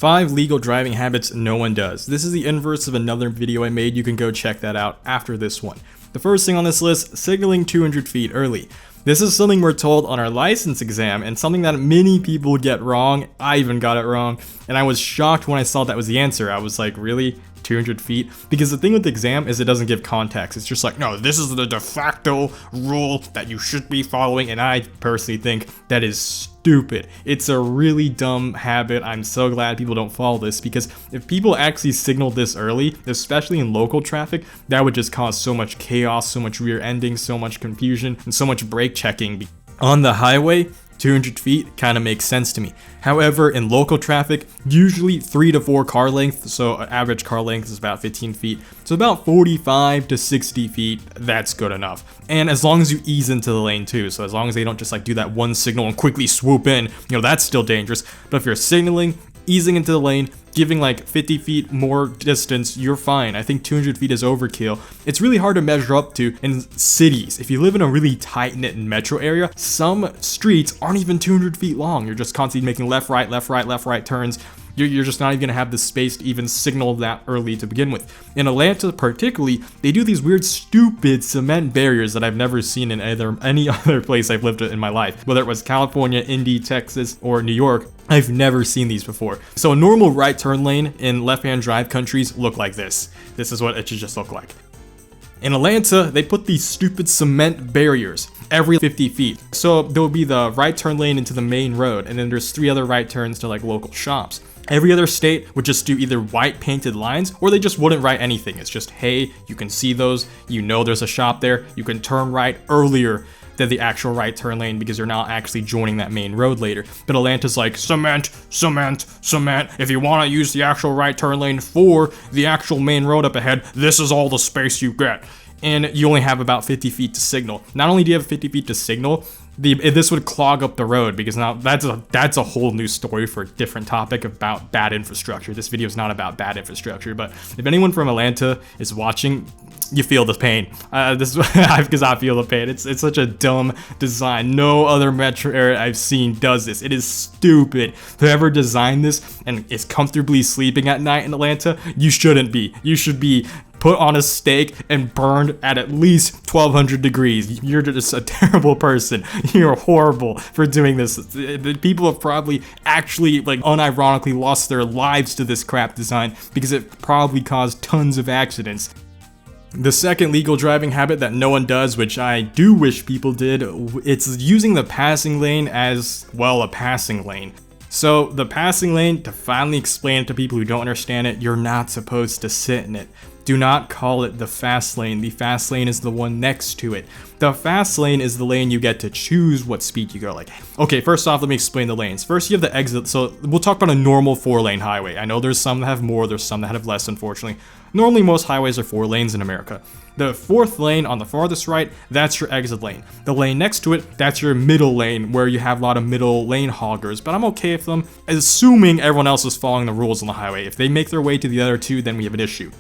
5 legal driving habits no one does. This is the inverse of another video I made. You can go check that out after this one. The first thing on this list, signaling 200 feet early. This is something we're told on our license exam and something that many people get wrong. I even got it wrong, and I was shocked when I saw that was the answer. I was like, really? 200 feet? Because the thing with the exam is it doesn't give context. It's just like, no, this is the de facto rule that you should be following, and I personally think that is stupid. It's a really dumb habit. I'm so glad people don't follow this, because if people actually signaled this early, especially in local traffic, that would just cause so much chaos, so much rear ending, so much confusion, and so much brake checking. On the highway, 200 feet kind of makes sense to me. However, in local traffic, usually 3 to 4 car length, so an average car length is about 15 feet, so about 45 to 60 feet, that's good enough. And as long as you ease into the lane too, so as long as they don't just like do that one signal and quickly swoop in, you know, that's still dangerous. But if you're signaling, easing into the lane, giving like 50 feet more distance, you're fine. I think 200 feet is overkill. It's really hard to measure up to in cities. If you live in a really tight-knit metro area, some streets aren't even 200 feet long. You're just constantly making left, right turns. You're just not even gonna have the space to even signal that early to begin with. In Atlanta particularly, they do these weird stupid cement barriers that I've never seen in any other place I've lived in my life. Whether it was California, Indy, Texas, or New York, I've never seen these before. So a normal right turn lane in left-hand drive countries look like this. This is what it should just look like. In Atlanta, they put these stupid cement barriers every 50 feet. So there will be the right turn lane into the main road, and then there's 3 other right turns to like local shops. Every other state would just do either white painted lines, or they just wouldn't write anything. It's just, hey, you can see those, you know there's a shop there, you can turn right earlier than the actual right turn lane because you're not actually joining that main road later. But Atlanta's like, cement. If you want to use the actual right turn lane for the actual main road up ahead, this is all the space you get. And you only have about 50 feet to signal. Not only do you have 50 feet to signal, this would clog up the road, because now that's a whole new story for a different topic about bad infrastructure. This video is not about bad infrastructure, but if anyone from Atlanta is watching, you feel the pain. This is because I feel the pain. It's such a dumb design. No other metro area I've seen does this. It is stupid. Whoever designed this and is comfortably sleeping at night in Atlanta, you shouldn't be. You should be put on a stake and burned at least 1200 degrees. You're just a terrible person. You're horrible for doing this. The people have probably actually like unironically lost their lives to this crap design because it probably caused tons of accidents. The second legal driving habit that no one does, which I do wish people did, it's using the passing lane as, well, a passing lane. So the passing lane, to finally explain it to people who don't understand it, you're not supposed to sit in it. Do not call it the fast lane. The fast lane is the one next to it. The fast lane is the lane you get to choose what speed you go. Like, okay, first off, let me explain the lanes. First, you have the exit. So we'll talk about a normal 4-lane highway. I know there's some that have more, there's some that have less, unfortunately. Normally, most highways are 4 lanes in America. The 4th lane on the farthest right, that's your exit lane. The lane next to it, that's your middle lane, where you have a lot of middle lane hoggers, but I'm okay with them, assuming everyone else is following the rules on the highway. If they make their way to the other 2, then we have an issue.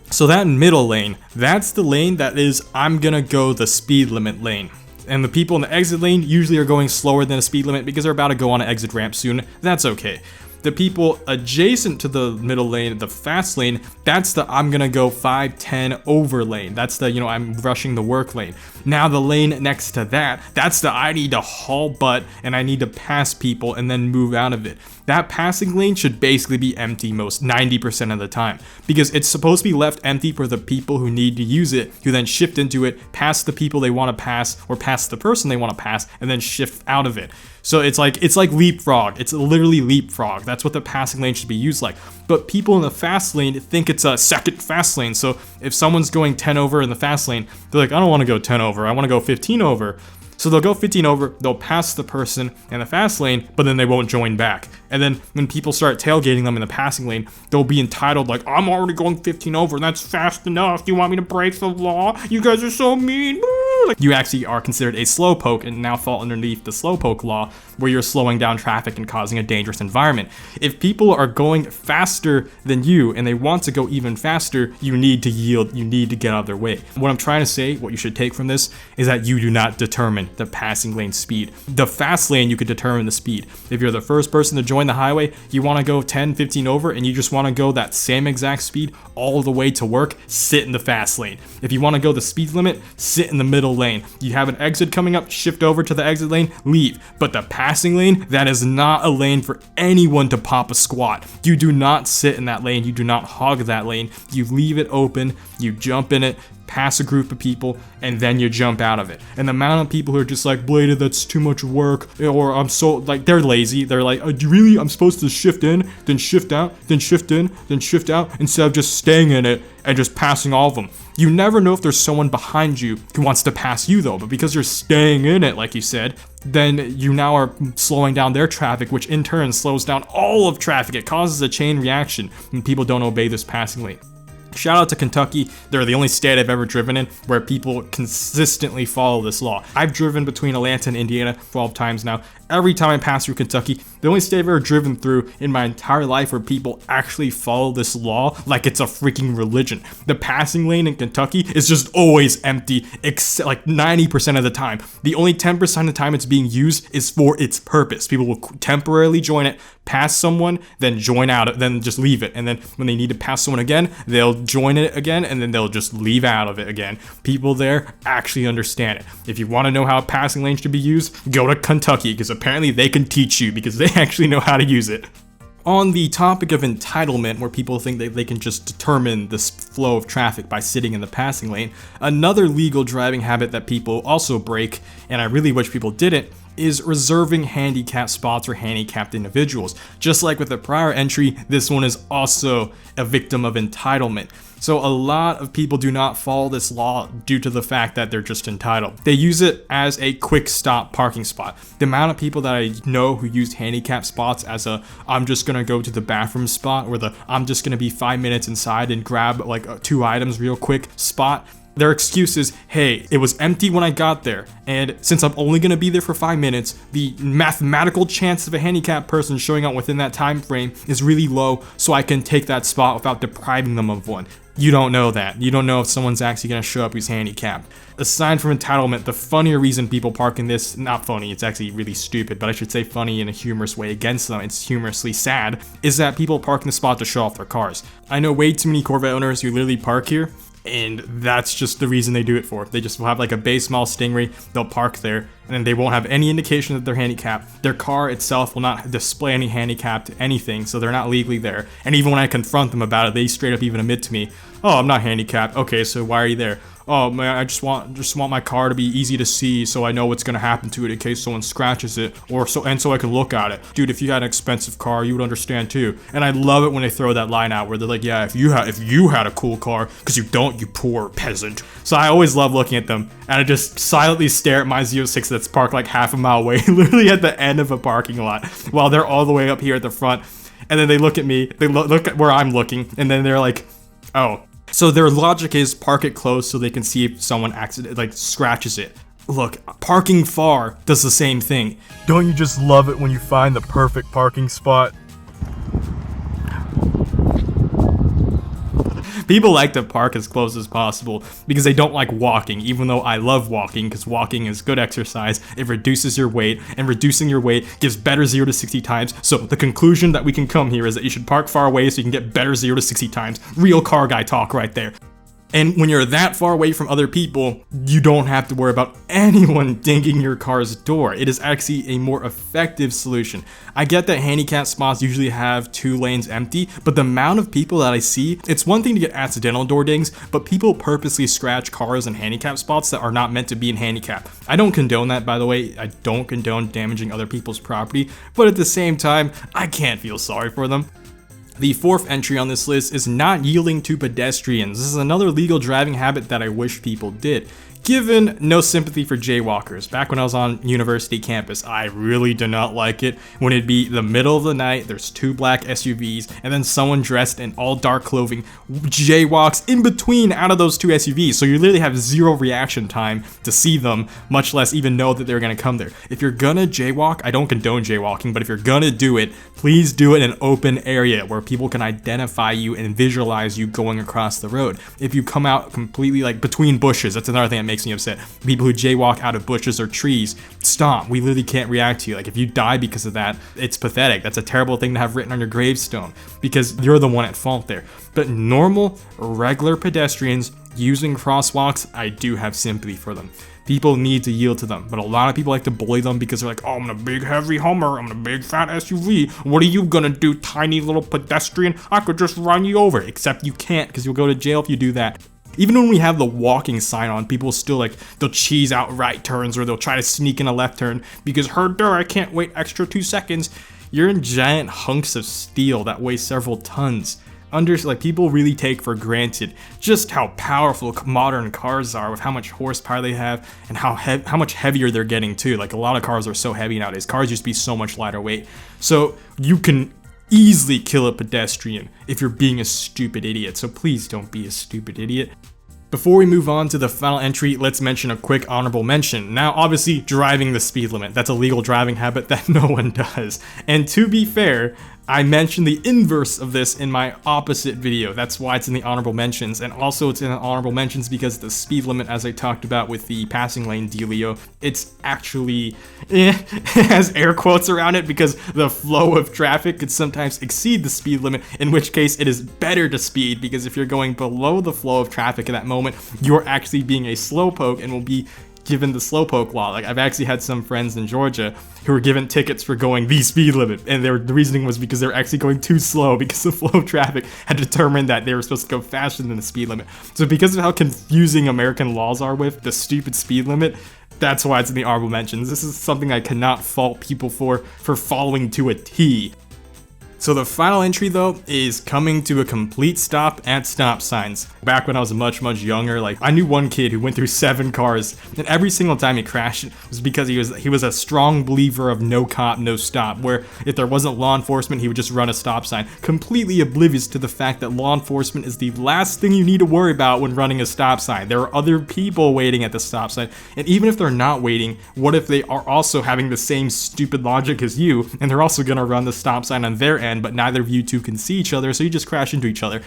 So that middle lane, that's the lane that is, I'm gonna go the speed limit lane. And the people in the exit lane usually are going slower than a speed limit because they're about to go on an exit ramp soon. That's okay. The people adjacent to the middle lane, the fast lane, that's the I'm gonna go 5-10 over lane. That's the, I'm rushing the work lane. Now the lane next to that, that's the I need to haul butt and I need to pass people and then move out of it. That passing lane should basically be empty most 90% of the time, because it's supposed to be left empty for the people who need to use it, who then shift into it, pass the people they want to pass, or pass the person they want to pass, and then shift out of it. So it's like leapfrog. It's literally leapfrog. That's what the passing lane should be used like. But people in the fast lane think it's a second fast lane. So if someone's going 10 over in the fast lane, they're like, I don't want to go 10 over. I want to go 15 over. So they'll go 15 over, they'll pass the person in the fast lane, but then they won't join back. And then when people start tailgating them in the passing lane, they'll be entitled like, I'm already going 15 over, that's fast enough. Do you want me to break the law? You guys are so mean. like you actually are considered a slowpoke and now fall underneath the slowpoke law, where you're slowing down traffic and causing a dangerous environment. If people are going faster than you and they want to go even faster, you need to yield, you need to get out of their way. What I'm trying to say, what you should take from this, is that you do not determine the passing lane speed. The fast lane, you could determine the speed. If you're the first person to join the highway, you want to go 10, 15 over, and you just want to go that same exact speed all the way to work, sit in the fast lane. If you want to go the speed limit, sit in the middle lane. You have an exit coming up, shift over to the exit lane, leave. But the passing lane, that is not a lane for anyone to pop a squat. You do not sit in that lane, you do not hog that lane, you leave it open, you jump in it, pass a group of people, and then you jump out of it. And the amount of people who are just like, Bladed, that's too much work, or I'm so, like, they're lazy, they're like, really, I'm supposed to shift in, then shift out, then shift in, then shift out, instead of just staying in it and just passing all of them. You never know if there's someone behind you who wants to pass you though, but because you're staying in it, like you said, then you now are slowing down their traffic, which in turn slows down all of traffic. It causes a chain reaction when people don't obey this passing lane. Shout out to Kentucky. They're the only state I've ever driven in where people consistently follow this law. I've driven between Atlanta and Indiana 12 times now. Every time I pass through Kentucky, the only state I've ever driven through in my entire life where people actually follow this law like it's a freaking religion. The passing lane in Kentucky is just always empty, except like 90% of the time. The only 10% of the time it's being used is for its purpose. People will temporarily join it, pass someone, then join out, then just leave it. And then when they need to pass someone again, they'll join it again, and then they'll just leave out of it again. People there actually understand it. If you want to know how a passing lane should be used, go to Kentucky, because apparently they can teach you, because they actually know how to use it. On the topic of entitlement, where people think that they can just determine the flow of traffic by sitting in the passing lane, another legal driving habit that people also break, and I really wish people didn't, is reserving handicap spots for handicapped individuals. Just like with the prior entry, this one is also a victim of entitlement. So a lot of people do not follow this law due to the fact that they're just entitled. They use it as a quick stop parking spot. The amount of people that I know who use handicap spots as a I'm just gonna go to the bathroom spot, or the I'm just gonna be 5 minutes inside and grab like 2 items real quick spot. Their excuse is, hey, it was empty when I got there, and since I'm only gonna be there for 5 minutes, the mathematical chance of a handicapped person showing up within that time frame is really low, so I can take that spot without depriving them of one. You don't know that. You don't know if someone's actually gonna show up who's handicapped. Aside from entitlement, the funnier reason people park in this, not funny, it's actually really stupid, but I should say funny in a humorous way against them, it's humorously sad, is that people park in the spot to show off their cars. I know way too many Corvette owners who literally park here, and that's just the reason they do it for. They just will have like a base model Stingray, they'll park there, and then they won't have any indication that they're handicapped. Their car itself will not display any handicapped anything, so they're not legally there. And even when I confront them about it, they straight up even admit to me, oh, I'm not handicapped. Okay, so why are you there? Oh man, I just want my car to be easy to see, so I know what's gonna happen to it in case someone scratches it, or so I can look at it. Dude, if you had an expensive car, you would understand too. And I love it when they throw that line out where they're like, yeah, if you had a cool car, because you don't, you poor peasant. So I always love looking at them, and I just silently stare at my Z06 that's parked like half a mile away, literally at the end of a parking lot, while they're all the way up here at the front. And then they look at me, they look at where I'm looking, and then they're like, oh. So their logic is park it close so they can see if someone scratches it. Look, parking far does the same thing. Don't you just love it when you find the perfect parking spot? People like to park as close as possible because they don't like walking, even though I love walking because walking is good exercise. It reduces your weight, and reducing your weight gives better 0 to 60 times. So the conclusion that we can come here is that you should park far away so you can get better 0 to 60 times. Real car guy talk right there. And when you're that far away from other people, you don't have to worry about anyone dinging your car's door. It is actually a more effective solution. I get that handicap spots usually have 2 lanes empty, but the amount of people that I see, it's one thing to get accidental door dings, but people purposely scratch cars in handicap spots that are not meant to be in handicap. I don't condone that, by the way. I don't condone damaging other people's property, but at the same time, I can't feel sorry for them. The 4th entry on this list is not yielding to pedestrians. This is another legal driving habit that I wish people did. Given no sympathy for jaywalkers. Back when I was on university campus, I really did not like it when it'd be the middle of the night, there's 2 black SUVs, and then someone dressed in all dark clothing jaywalks in between out of those 2 SUVs. So you literally have 0 reaction time to see them, much less even know that they're gonna come there. If you're gonna jaywalk, I don't condone jaywalking, but if you're gonna do it, please do it in an open area where people can identify you and visualize you going across the road. If you come out completely like between bushes, that's another thing that makes me upset. People who jaywalk out of bushes or trees, stop. We literally can't react to you. Like if you die because of that, it's pathetic. That's a terrible thing to have written on your gravestone because you're the one at fault there. But normal, regular pedestrians using crosswalks, I do have sympathy for them. People need to yield to them, but a lot of people like to bully them because they're like, oh, I'm in a big heavy Hummer, I'm in a big fat SUV, what are you gonna do, tiny little pedestrian? I could just run you over. Except you can't, because you'll go to jail if you do that. Even when we have the walking sign on, people still like, they'll cheese out right turns or they'll try to sneak in a left turn because I can't wait extra 2 seconds. You're in giant hunks of steel that weigh several tons. Like people really take for granted just how powerful modern cars are with how much horsepower they have and how much heavier they're getting too. Like a lot of cars are so heavy nowadays. Cars used to be so much lighter weight. So you can easily kill a pedestrian if you're being a stupid idiot. So please don't be a stupid idiot. Before we move on to the final entry, let's mention a quick honorable mention. Now, obviously, driving the speed limit. That's a legal driving habit that no one does. And to be fair, I mentioned the inverse of this in my opposite video. That's why it's in the honorable mentions. And also it's in the honorable mentions because the speed limit, as I talked about with the passing lane dealio, it's actually, it has air quotes around it because the flow of traffic could sometimes exceed the speed limit, in which case it is better to speed because if you're going below the flow of traffic at that moment, you're actually being a slowpoke and will be given the slowpoke law. Like I've actually had some friends in Georgia who were given tickets for going the speed limit, and the reasoning was because they were actually going too slow because the flow of traffic had determined that they were supposed to go faster than the speed limit. So because of how confusing American laws are with the stupid speed limit, that's why it's in the honorable mentions. This is something I cannot fault people for following to a T. So the final entry though is coming to a complete stop at stop signs. Back when I was much younger, like I knew one kid who went through 7 cars, and every single time he crashed it was because he was a strong believer of no cop, no stop, where if there wasn't law enforcement, he would just run a stop sign, completely oblivious to the fact that law enforcement is the last thing you need to worry about when running a stop sign. There are other people waiting at the stop sign, and even if they're not waiting, what if they are also having the same stupid logic as you, and they're also gonna run the stop sign on their end, but neither of you two can see each other, so you just crash into each other.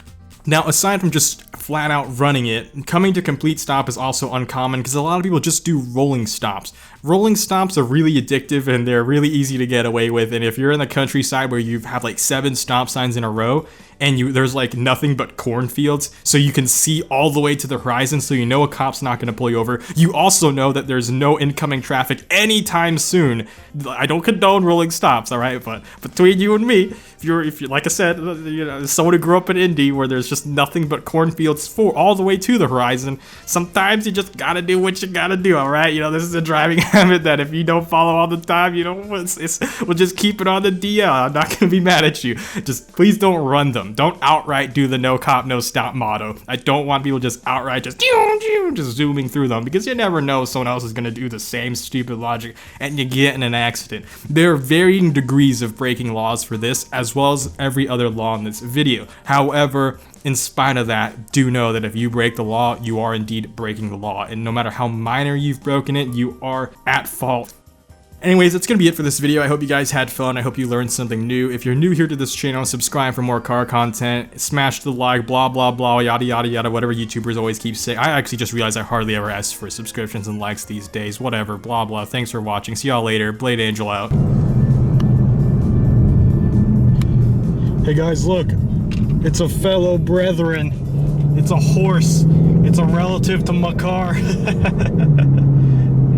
Now, aside from just flat out running it, coming to complete stop is also uncommon because a lot of people just do rolling stops. Rolling stops are really addictive and they're really easy to get away with, and if you're in the countryside where you have like 7 stop signs in a row and there's like nothing but cornfields, so you can see all the way to the horizon, so you know a cop's not going to pull you over. You also know that there's no incoming traffic anytime soon. I don't condone rolling stops, all right, but between you and me, if you're like I said, you know, someone who grew up in Indy where there's just nothing but cornfields all the way to the horizon, sometimes you just gotta do what you gotta do, all right? You know, this is a driving habit that if you don't follow all the time, you know, we'll just keep it on the DL. I'm not gonna be mad at you. Just please don't run them. Don't outright do the no cop, no stop motto. I don't want people just outright just zooming through them because you never know someone else is gonna do the same stupid logic and you get in an accident. There are varying degrees of breaking laws for this, as well as every other law in this video. However, in spite of that, do know that if you break the law, you are indeed breaking the law, and no matter how minor you've broken it, you are at fault. Anyways, that's gonna be it for this video. I hope you guys had fun. I hope you learned something new. If you're new here to this channel, subscribe for more car content, smash the like, blah blah blah, yada yada yada, whatever YouTubers always keep saying. I actually just realized I hardly ever ask for subscriptions and likes these days. Whatever, blah blah. Thanks for watching. See y'all later. Blade Angel out. Hey guys, look. It's a fellow brethren. It's a horse. It's a relative to my car.